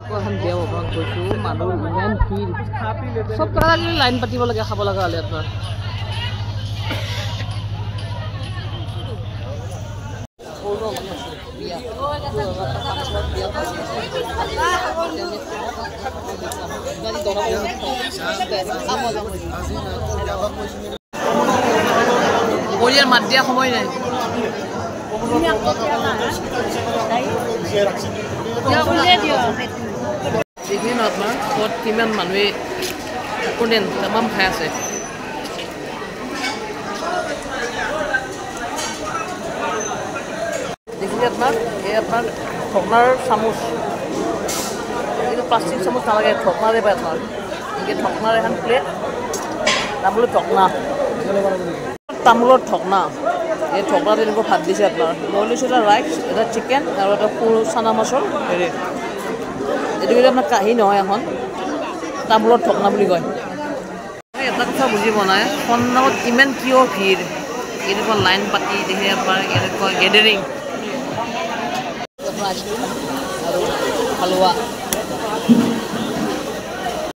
এখন দেও অকণ কৈছোঁ মানুহ ইমান ভিৰ চব কথা লাইন পাতিব লাগে খাব লগা হ'লে আপোনাৰ পৰিয়াল মাত দিয়া সময় নাই দেখি ন আপোনাৰ ক'ত কিমান মানুহে কোনেন তামাম খাই আছে দেখিলে আপোনাৰ এই আপোনাৰ ঠকনাৰ চামুচ এইটো প্লাষ্টিক চামুচ নালাগে ঠকনাৰে পায় আপোনাৰ এনেকৈ ঠকনাৰ এখন প্লেট তামোলৰ ঠকনা তামোলৰ ঠকনা এই ঠকনাত এনেকুৱা ভাত দিছে আপোনাৰ মই লৈছোঁ এটা ৰাইচ এটা চিকেন আৰু এটা সৰু চানা মাছৰ হেৰি এইটো কিন্তু আপোনাৰ কাহি নহয় এখন তামোলৰ ঠকনা বুলি কয় এটা কথা বুজি পোৱা নাই সন্নামত ইমান কিয় ভিৰ এনেকুৱা লাইন পাতি দেখি আপোনাৰ এনেকুৱা গেডাৰিং আইচক্ৰীম আৰু হালোৱা